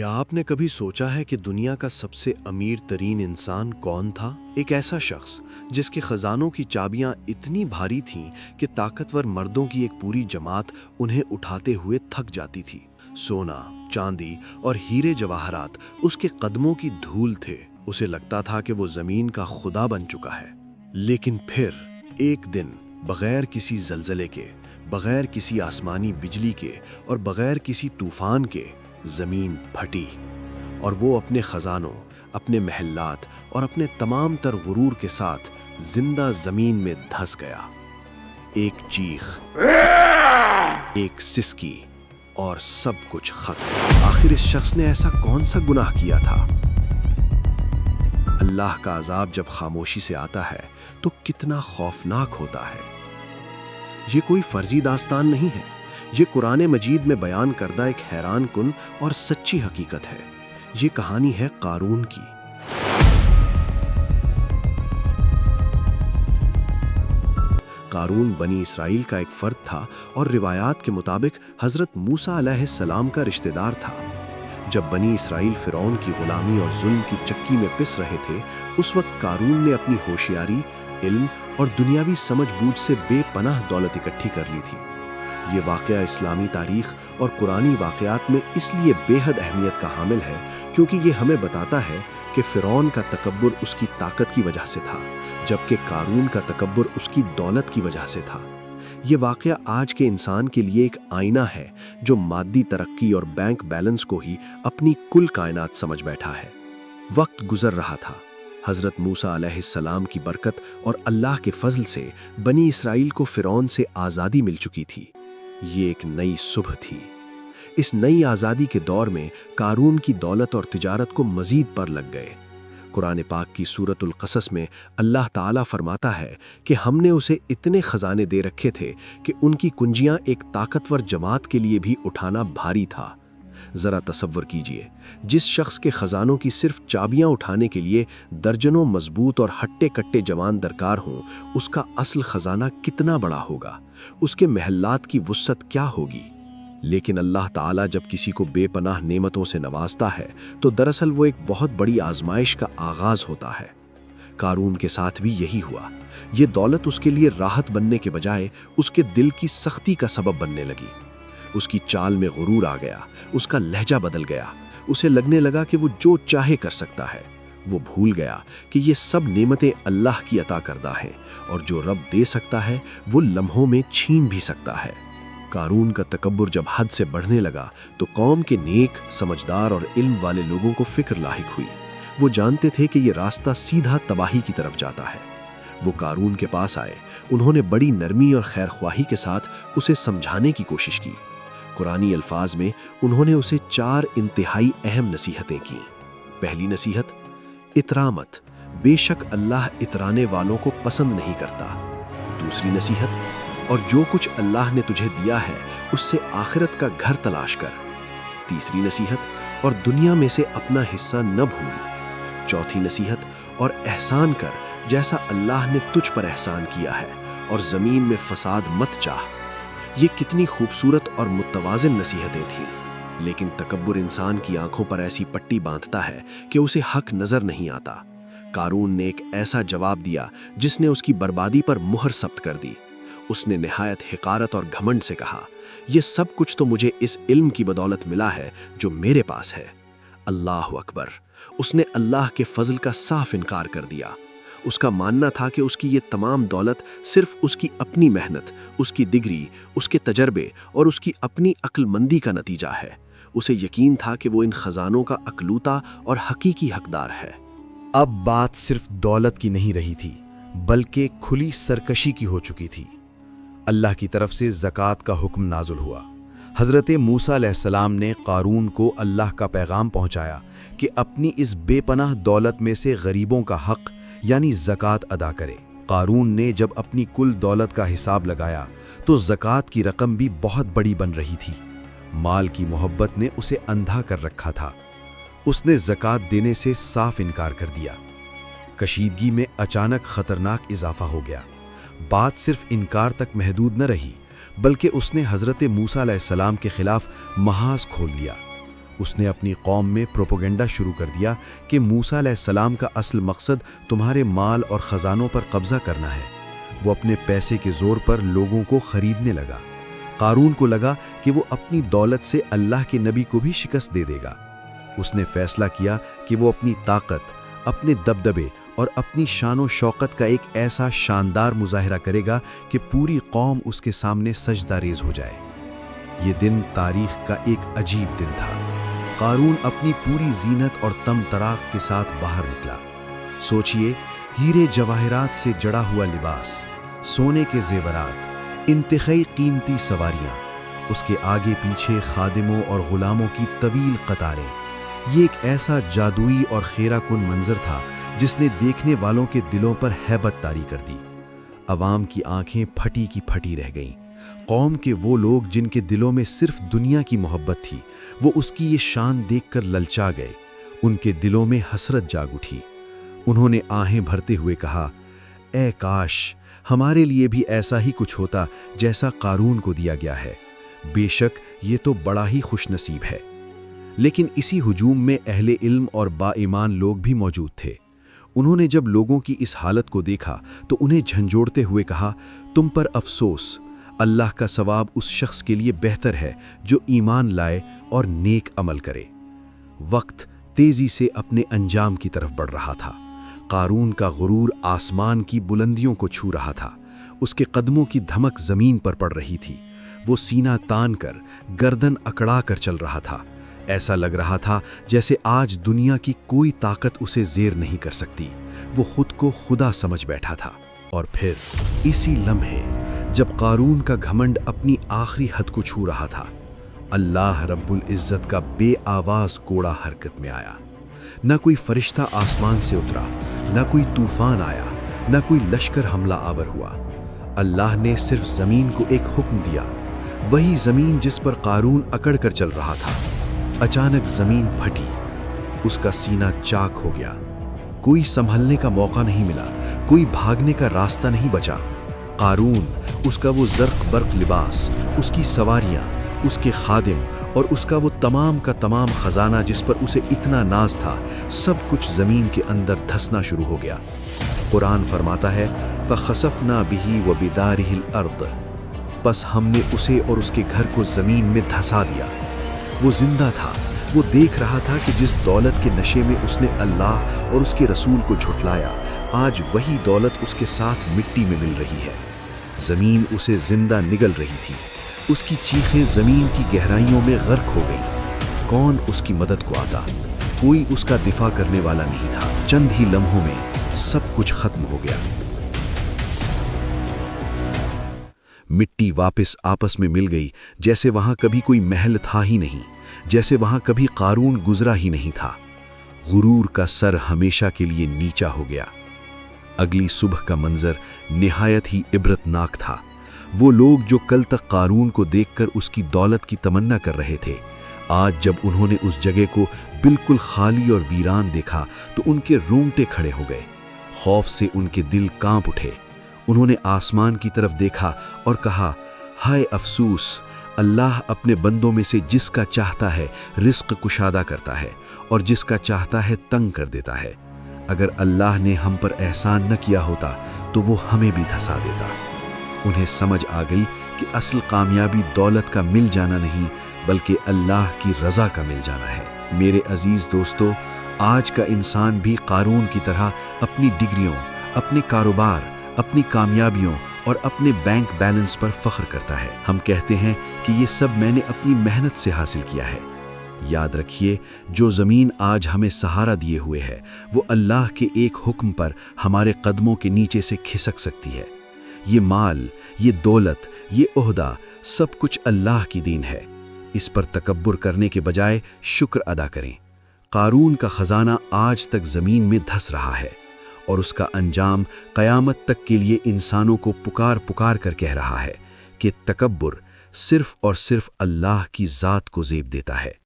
کیا آپ نے کبھی سوچا ہے کہ دنیا کا سب سے امیر ترین انسان کون تھا؟ ایک ایسا شخص جس کے خزانوں کی چابیاں اتنی بھاری تھیں کہ طاقتور مردوں کی ایک پوری جماعت انہیں اٹھاتے ہوئے تھک جاتی تھی۔ سونا، چاندی اور ہیرے جواہرات اس کے قدموں کی دھول تھے۔ اسے لگتا تھا کہ وہ زمین کا خدا بن چکا ہے۔ لیکن پھر ایک دن بغیر کسی زلزلے کے، بغیر کسی آسمانی بجلی کے اور بغیر کسی طوفان کے زمین پھٹی اور وہ اپنے خزانوں، اپنے محلات اور اپنے تمام تر غرور کے ساتھ زندہ زمین میں دھس گیا۔ ایک چیخ، ایک سسکی اور سب کچھ ختم۔ آخر اس شخص نے ایسا کون سا گناہ کیا تھا؟ اللہ کا عذاب جب خاموشی سے آتا ہے تو کتنا خوفناک ہوتا ہے۔ یہ کوئی فرضی داستان نہیں ہے، یہ قرآن مجید میں بیان کردہ ایک حیران کن اور سچی حقیقت ہے۔ یہ کہانی ہے قارون کی۔ قارون بنی اسرائیل کا ایک فرد تھا اور روایات کے مطابق حضرت موسیٰ علیہ السلام کا رشتہ دار تھا۔ جب بنی اسرائیل فرعون کی غلامی اور ظلم کی چکی میں پس رہے تھے، اس وقت قارون نے اپنی ہوشیاری، علم اور دنیاوی سمجھ بوجھ سے بے پناہ دولت اکٹھی کر لی تھی۔ یہ واقعہ اسلامی تاریخ اور قرآنی واقعات میں اس لیے بے حد اہمیت کا حامل ہے کیونکہ یہ ہمیں بتاتا ہے کہ فرعون کا تکبر اس کی طاقت کی وجہ سے تھا، جبکہ قارون کا تکبر اس کی دولت کی وجہ سے تھا۔ یہ واقعہ آج کے انسان کے لیے ایک آئینہ ہے جو مادی ترقی اور بینک بیلنس کو ہی اپنی کل کائنات سمجھ بیٹھا ہے۔ وقت گزر رہا تھا۔ حضرت موسیٰ علیہ السلام کی برکت اور اللہ کے فضل سے بنی اسرائیل کو فرعون سے آزادی مل چکی تھی۔ یہ ایک نئی صبح تھی۔ اس نئی آزادی کے دور میں قارون کی دولت اور تجارت کو مزید پر لگ گئے۔ قرآن پاک کی سورۃ القصص میں اللہ تعالیٰ فرماتا ہے کہ ہم نے اسے اتنے خزانے دے رکھے تھے کہ ان کی کنجیاں ایک طاقتور جماعت کے لیے بھی اٹھانا بھاری تھا۔ ذرا تصور کیجئے، جس شخص کے خزانوں کی صرف چابیاں اٹھانے کے لیے درجنوں مضبوط اور ہٹے کٹے جوان درکار ہوں، اس کا اصل خزانہ کتنا بڑا ہوگا، اس کے محلات کی وسعت کیا ہوگی۔ لیکن اللہ تعالیٰ جب کسی کو بے پناہ نعمتوں سے نوازتا ہے تو دراصل وہ ایک بہت بڑی آزمائش کا آغاز ہوتا ہے۔ قارون کے ساتھ بھی یہی ہوا۔ یہ دولت اس کے لیے راحت بننے کے بجائے اس کے دل کی سختی کا سبب بننے لگی۔ اس کی چال میں غرور آ گیا، اس کا لہجہ بدل گیا، اسے لگنے لگا کہ وہ جو چاہے کر سکتا ہے۔ وہ بھول گیا کہ یہ سب نعمتیں اللہ کی عطا کردہ ہیں اور جو رب دے سکتا ہے وہ لمحوں میں چھین بھی سکتا ہے۔ قارون کا تکبر جب حد سے بڑھنے لگا تو قوم کے نیک، سمجھدار اور علم والے لوگوں کو فکر لاحق ہوئی۔ وہ جانتے تھے کہ یہ راستہ سیدھا تباہی کی طرف جاتا ہے۔ وہ قارون کے پاس آئے، انہوں نے بڑی نرمی اور خیرخواہی کے ساتھ اسے سمجھانے کی کوشش کی۔ قرآنی الفاظ میں انہوں نے اسے 4 انتہائی اہم نصیحتیں کیں۔ پہلی نصیحت، اترامت، بے شک اللہ اترانے والوں کو پسند نہیں کرتا۔ دوسری نصیحت، اور جو کچھ اللہ نے تجھے دیا ہے اس سے آخرت کا گھر تلاش کر۔ تیسری نصیحت، اور دنیا میں سے اپنا حصہ نہ بھول۔ چوتھی نصیحت، اور احسان کر جیسا اللہ نے تجھ پر احسان کیا ہے، اور زمین میں فساد مت چاہ۔ یہ کتنی خوبصورت اور متوازن نصیحتیں تھیں، لیکن تکبر انسان کی آنکھوں پر ایسی پٹی باندھتا ہے کہ اسے حق نظر نہیں آتا۔ قارون نے ایک ایسا جواب دیا جس نے اس کی بربادی پر مہر ثبت کر دی۔ اس نے نہایت حقارت اور گھمنڈ سے کہا، یہ سب کچھ تو مجھے اس علم کی بدولت ملا ہے جو میرے پاس ہے۔ اللہ اکبر! اس نے اللہ کے فضل کا صاف انکار کر دیا۔ اس کا ماننا تھا کہ اس کی یہ تمام دولت صرف اس کی اپنی محنت، اس کی ڈگری، اس کے تجربے اور اس کی اپنی عقل مندی کا نتیجہ ہے۔ اسے یقین تھا کہ وہ ان خزانوں کا اکلوتا اور حقیقی حقدار ہے۔ اب بات صرف دولت کی نہیں رہی تھی، بلکہ کھلی سرکشی کی ہو چکی تھی۔ اللہ کی طرف سے زکوٰۃ کا حکم نازل ہوا۔ حضرت موسیٰ علیہ السلام نے قارون کو اللہ کا پیغام پہنچایا کہ اپنی اس بے پناہ دولت میں سے غریبوں کا حق یعنی زکوٰۃ ادا کرے۔ قارون نے جب اپنی کل دولت کا حساب لگایا تو زکوٰۃ کی رقم بھی بہت بڑی بن رہی تھی۔ مال کی محبت نے اسے اندھا کر رکھا تھا۔ اس نے زکوٰۃ دینے سے صاف انکار کر دیا۔ کشیدگی میں اچانک خطرناک اضافہ ہو گیا۔ بات صرف انکار تک محدود نہ رہی، بلکہ اس نے حضرت موسیٰ علیہ السلام کے خلاف محاذ کھول لیا۔ اس نے اپنی قوم میں پروپیگنڈا شروع کر دیا کہ موسیٰ علیہ السلام کا اصل مقصد تمہارے مال اور خزانوں پر قبضہ کرنا ہے۔ وہ اپنے پیسے کے زور پر لوگوں کو خریدنے لگا۔ قارون کو لگا کہ وہ اپنی دولت سے اللہ کے نبی کو بھی شکست دے دے گا۔ اس نے فیصلہ کیا کہ وہ اپنی طاقت، اپنے دبدبے اور اپنی شان و شوکت کا ایک ایسا شاندار مظاہرہ کرے گا کہ پوری قوم اس کے سامنے سجدہ ریز ہو جائے۔ یہ دن تاریخ کا ایک عجیب دن تھا۔ قارون اپنی پوری زینت اور تم تراق کے ساتھ باہر نکلا۔ سوچئے، ہیرے جواہرات سے جڑا ہوا لباس، سونے کے زیورات، انتہائی قیمتی سواریاں، اس کے آگے پیچھے خادموں اور غلاموں کی طویل قطاریں۔ یہ ایک ایسا جادوئی اور خیرہ کن منظر تھا جس نے دیکھنے والوں کے دلوں پر ہیبت طاری کر دی۔ عوام کی آنکھیں پھٹی کی پھٹی رہ گئیں۔ قوم کے وہ لوگ جن کے دلوں میں صرف دنیا کی محبت تھی، وہ اس کی یہ شان دیکھ کر للچا گئے۔ ان کے دلوں میں حسرت جاگ اٹھی۔ انہوں نے آہیں بھرتے ہوئے کہا، اے کاش ہمارے لیے بھی ایسا ہی کچھ ہوتا جیسا قارون کو دیا گیا ہے۔ بے شک یہ تو بڑا ہی خوش نصیب ہے۔ لیکن اسی ہجوم میں اہل علم اور با ایمان لوگ بھی موجود تھے۔ انہوں نے جب لوگوں کی اس حالت کو دیکھا تو انہیں جھنجھوڑتے ہوئے کہا، تم پر افسوس، اللہ کا ثواب اس شخص کے لیے بہتر ہے جو ایمان لائے اور نیک عمل کرے۔ وقت تیزی سے اپنے انجام کی طرف بڑھ رہا تھا۔ قارون کا غرور آسمان کی بلندیوں کو چھو رہا تھا۔ اس کے قدموں کی دھمک زمین پر پڑ رہی تھی۔ وہ سینہ تان کر، گردن اکڑا کر چل رہا تھا۔ ایسا لگ رہا تھا جیسے آج دنیا کی کوئی طاقت اسے زیر نہیں کر سکتی۔ وہ خود کو خدا سمجھ بیٹھا تھا۔ اور پھر اسی لمحے جب قارون کا گھمنڈ اپنی آخری حد کو چھو رہا تھا، اللہ رب العزت کا بے آواز کوڑا حرکت میں آیا۔ نہ کوئی فرشتہ آسمان سے اترا، نہ کوئی طوفان آیا، نہ کوئی لشکر حملہ آور ہوا۔ اللہ نے صرف زمین کو ایک حکم دیا، وہی زمین جس پر قارون اکڑ کر چل رہا تھا۔ اچانک زمین پھٹی، اس کا سینہ چاک ہو گیا۔ کوئی سنبھلنے کا موقع نہیں ملا، کوئی بھاگنے کا راستہ نہیں بچا۔ قارون، اس کا وہ زرق برق لباس، اس کی سواریاں، اس کے خادم اور اس کا وہ تمام کا تمام خزانہ جس پر اسے اتنا ناز تھا، سب کچھ زمین کے اندر دھسنا شروع ہو گیا۔ قرآن فرماتا ہے، فَخَسَفْنَا بِهِ وَبِدَارِهِ الْأَرْضِ، پس ہم نے اسے اور اس کے گھر کو زمین میں دھسا دیا۔ وہ زندہ تھا۔ وہ دیکھ رہا تھا کہ جس دولت کے نشے میں اس نے اللہ اور اس کے رسول کو جھٹلایا، آج وہی دولت اس کے ساتھ مٹی میں مل رہی ہے۔ زمین اسے زندہ نگل رہی تھی۔ اس کی چیخیں زمین کی گہرائیوں میں غرق ہو گئیں۔ کون اس کی مدد کو آتا؟ کوئی اس کا دفاع کرنے والا نہیں تھا۔ چند ہی لمحوں میں سب کچھ ختم ہو گیا۔ مٹی واپس آپس میں مل گئی، جیسے وہاں کبھی کوئی محل تھا ہی نہیں، جیسے وہاں کبھی قارون گزرا ہی نہیں تھا۔ غرور کا سر ہمیشہ کے لیے نیچا ہو گیا۔ اگلی صبح کا منظر نہایت ہی عبرتناک تھا۔ وہ لوگ جو کل تک قارون کو دیکھ کر اس کی دولت کی تمنا کر رہے تھے، آج جب انہوں نے اس جگہ کو بالکل خالی اور ویران دیکھا تو ان کے رونگٹے کھڑے ہو گئے۔ خوف سے ان کے دل کانپ اٹھے۔ انہوں نے آسمان کی طرف دیکھا اور کہا، ہائے افسوس! اللہ اپنے بندوں میں سے جس کا چاہتا ہے رزق کشادہ کرتا ہے اور جس کا چاہتا ہے تنگ کر دیتا ہے۔ اگر اللہ نے ہم پر احسان نہ کیا ہوتا تو وہ ہمیں بھی دھسا دیتا۔ انہیں سمجھ آ گئی کہ اصل کامیابی دولت کا مل جانا نہیں بلکہ اللہ کی رضا کا مل جانا ہے۔ میرے عزیز دوستو، آج کا انسان بھی قارون کی طرح اپنی ڈگریوں، اپنے کاروبار، اپنی کامیابیوں اور اپنے بینک بیلنس پر فخر کرتا ہے۔ ہم کہتے ہیں کہ یہ سب میں نے اپنی محنت سے حاصل کیا ہے۔ یاد رکھیے، جو زمین آج ہمیں سہارا دیے ہوئے ہے، وہ اللہ کے ایک حکم پر ہمارے قدموں کے نیچے سے کھسک سکتی ہے۔ یہ مال، یہ دولت، یہ عہدہ، سب کچھ اللہ کی دین ہے۔ اس پر تکبر کرنے کے بجائے شکر ادا کریں۔ قارون کا خزانہ آج تک زمین میں دھس رہا ہے اور اس کا انجام قیامت تک کے لیے انسانوں کو پکار پکار کر کہہ رہا ہے کہ تکبر صرف اور صرف اللہ کی ذات کو زیب دیتا ہے۔